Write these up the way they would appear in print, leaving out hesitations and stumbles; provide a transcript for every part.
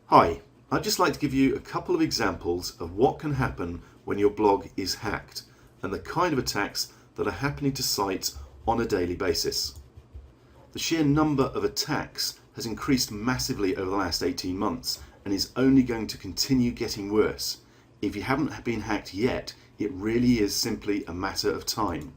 Hi, I'd just like to give you a couple of examples of what can happen when your blog is hacked and the kind of attacks that are happening to sites on a daily basis. The sheer number of attacks has increased massively over the last 18 months and is only going to continue getting worse. If you haven't been hacked yet, it really is simply a matter of time.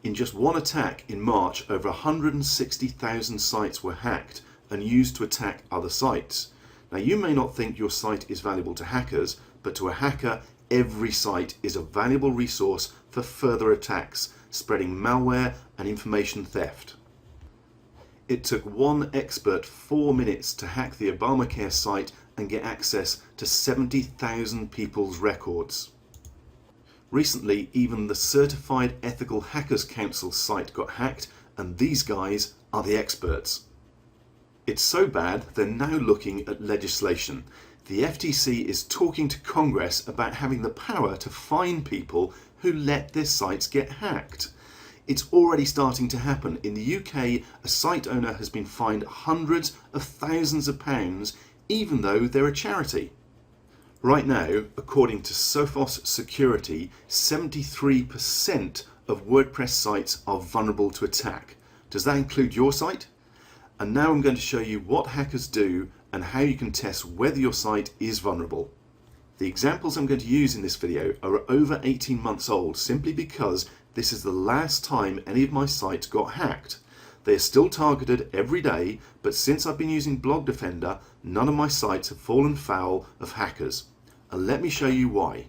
In just one attack in March, over 160,000 sites were hacked and used to attack other sites. Now, you may not think your site is valuable to hackers, but to a hacker, every site is a valuable resource for further attacks, spreading malware and information theft. It took one expert 4 minutes to hack the Obamacare site and get access to 70,000 people's records. Recently, even the Certified Ethical Hackers Council site got hacked, and these guys are the experts. It's so bad they're now looking at legislation. The FTC is talking to Congress about having the power to fine people who let their sites get hacked. It's already starting to happen. In the UK, a site owner has been fined hundreds of thousands of pounds, even though they're a charity. Right now, according to Sophos Security, 73% of WordPress sites are vulnerable to attack. Does that include your site? And now I'm going to show you what hackers do and how you can test whether your site is vulnerable. The examples I'm going to use in this video are over 18 months old simply because this is the last time any of my sites got hacked. They are still targeted every day, but since I've been using Blog Defender, none of my sites have fallen foul of hackers. And let me show you why.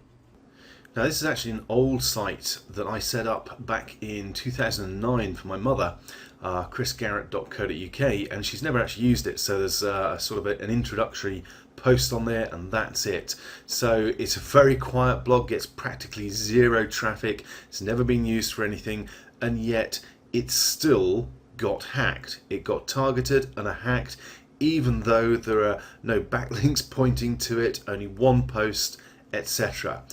Now, this is actually an old site that I set up back in 2009 for my mother, chrisgarrett.co.uk, and she's never actually used it, so there's sort of an introductory post on there and that's it. So it's a very quiet blog, gets practically zero traffic, it's never been used for anything, and yet it still got hacked. It got targeted and hacked, even though there are no backlinks pointing to it, only one post, etc.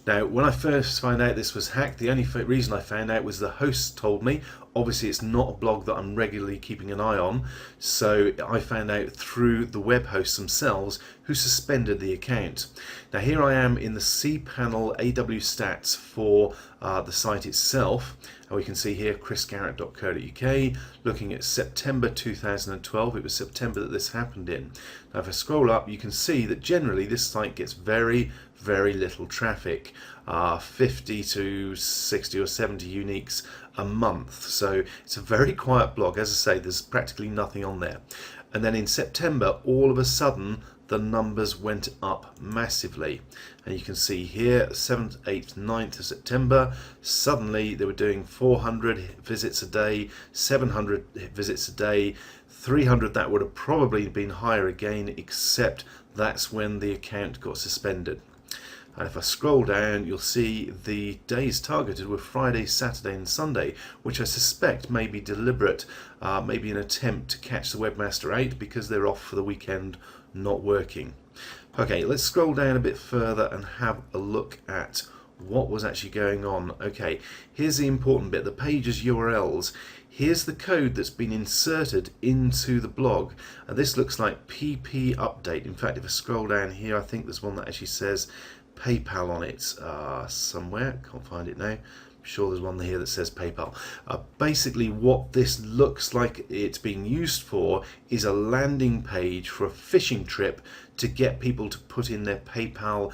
Now, when I first found out this was hacked, the only reason I found out was the host told me. Obviously, it's not a blog that I'm regularly keeping an eye on, so I found out through the web hosts themselves who suspended the account. Now, here I am in the cPanel AW stats for the site itself, and we can see here chrisgarrett.co.uk, looking at September 2012. It was September that this happened in. Now, if I scroll up, you can see that generally this site gets very little traffic, 50 to 60 or 70 uniques a month, so it's a very quiet blog. As I say, there's practically nothing on there. And then in September, all of a sudden the numbers went up massively, and you can see here 7th, 8th, 9th of September, suddenly they were doing 400 visits a day, 700 visits a day, 300. That would have probably been higher again, except that's when the account got suspended. And if I scroll down, you'll see the days targeted were Friday, Saturday and Sunday, which I suspect may be deliberate, maybe an attempt to catch the webmaster out because they're off for the weekend, not working. Okay, let's scroll down a bit further and have a look at what was actually going on. Okay, here's the important bit, the page's URLs. Here's the code that's been inserted into the blog, and this looks like PP update. In fact, if I scroll down here, I think there's one that actually says PayPal on it somewhere. Can't find it now. I'm sure there's one here that says PayPal. Basically, what this looks like it's being used for is a landing page for a phishing trip to get people to put in their PayPal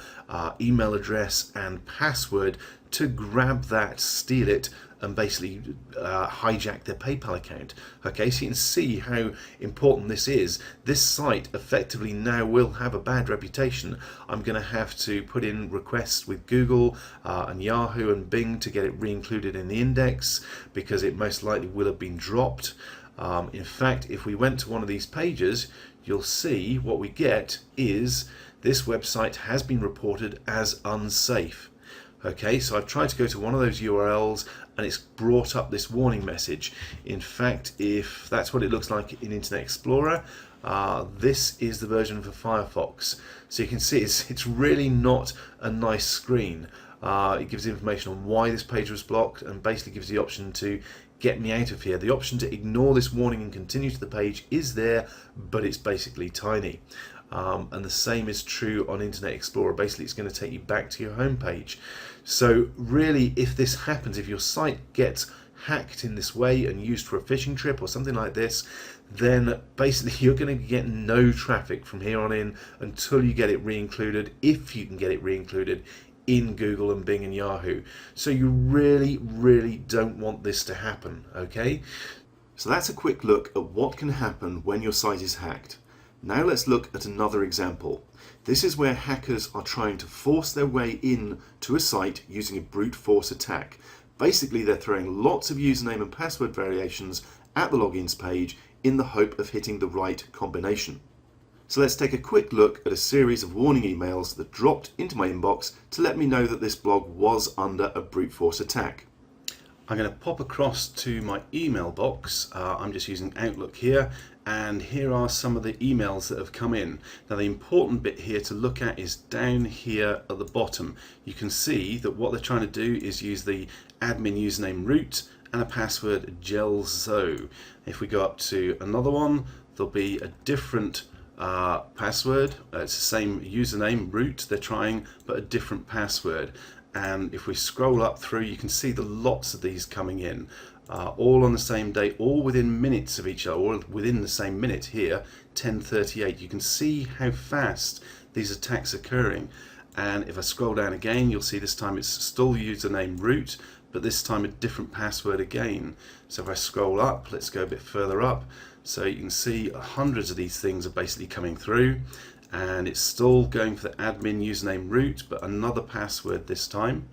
email address and password to grab that, steal it, and basically hijack their PayPal account. Okay, so you can see how important this is. This site effectively now will have a bad reputation. I'm going to have to put in requests with Google and Yahoo and Bing to get it re-included in the index, because it most likely will have been dropped. In fact, if we went to one of these pages, you'll see what we get is this website has been reported as unsafe. Okay, so I've tried to go to one of those URLs and it's brought up this warning message. In fact, if that's what it looks like in Internet Explorer, this is the version for Firefox. So you can see it's really not a nice screen. It gives information on why this page was blocked and basically gives the option to get me out of here. The option to ignore this warning and continue to the page is there, but it's basically tiny. and the same is true on Internet Explorer. Basically, it's going to take you back to your home page. So really, if this happens, if your site gets hacked in this way and used for a fishing trip or something like this, then basically you're going to get no traffic from here on in until you get it re-included, if you can get it re-included in Google and Bing and Yahoo. So you really, really don't want this to happen, okay? So that's a quick look at what can happen when your site is hacked. Now let's look at another example. This is where hackers are trying to force their way in to a site using a brute force attack. Basically, they're throwing lots of username and password variations at the logins page in the hope of hitting the right combination. So let's take a quick look at a series of warning emails that dropped into my inbox to let me know that this blog was under a brute force attack. I'm going to pop across to my email box. I'm just using Outlook here, and here are some of the emails that have come in. Now the important bit here to look at is down here at the bottom. You can see that what they're trying to do is use the admin username root and a password gelzo. If we go up to another one, there'll be a different password. It's the same username root they're trying, but a different password. And if we scroll up through, you can see the lots of these coming in, all on the same day, all within minutes of each other, or within the same minute here, 10:38. You can see how fast these attacks are occurring. And if I scroll down again, you'll see this time it's still username root, but this time a different password again. So if I scroll up, let's go a bit further up. So you can see hundreds of these things are basically coming through. And it's still going for the admin username root, but another password this time.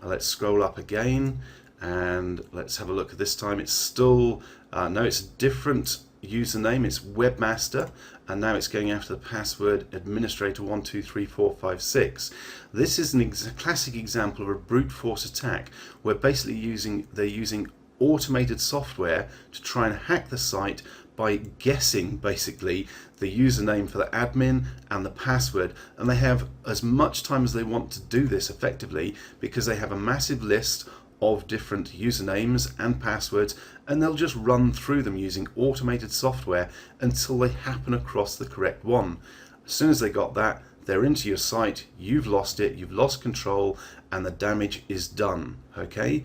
Let's scroll up again and let's have a look at this time. It's still, no, it's a different username. It's webmaster, and now it's going after the password administrator123456. This is a classic example of a brute force attack where basically they're using automated software to try and hack the site by guessing basically the username for the admin and the password, and they have as much time as they want to do this effectively because they have a massive list of different usernames and passwords, and they'll just run through them using automated software until they happen across the correct one. As soon as they got that, they're into your site, you've lost it, you've lost control, and the damage is done, okay?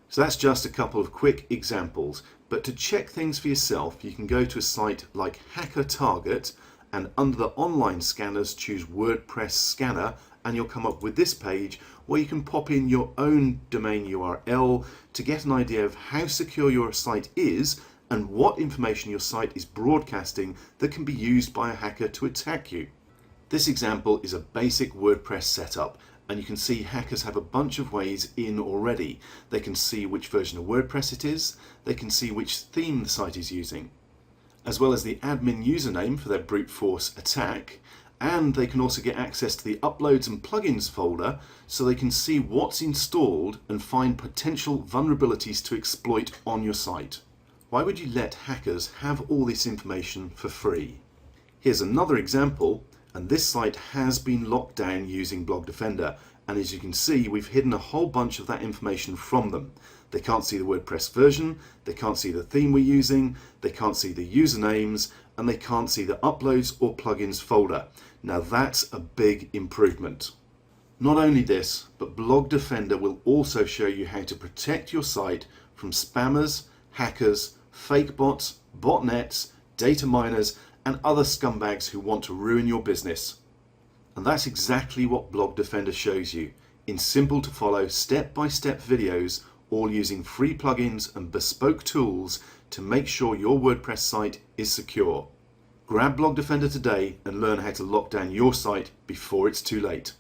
So that's just a couple of quick examples, but to check things for yourself, you can go to a site like Hacker Target, and under the online scanners choose WordPress Scanner, and you'll come up with this page where you can pop in your own domain URL to get an idea of how secure your site is and what information your site is broadcasting that can be used by a hacker to attack you. This example is a basic WordPress setup, and you can see hackers have a bunch of ways in already. They can see which version of WordPress it is, they can see which theme the site is using, as well as the admin username for their brute force attack, and they can also get access to the uploads and plugins folder so they can see what's installed and find potential vulnerabilities to exploit on your site. Why would you let hackers have all this information for free? Here's another example, and this site has been locked down using Blog Defender, and as you can see, we've hidden a whole bunch of that information from them. They can't see the WordPress version, they can't see the theme we're using, they can't see the usernames, and they can't see the uploads or plugins folder. Now that's a big improvement. Not only this, but Blog Defender will also show you how to protect your site from spammers, hackers, fake bots, botnets, data miners, and other scumbags who want to ruin your business. And that's exactly what Blog Defender shows you, in simple to follow step-by-step videos, all using free plugins and bespoke tools to make sure your WordPress site is secure. Grab Blog Defender today and learn how to lock down your site before it's too late.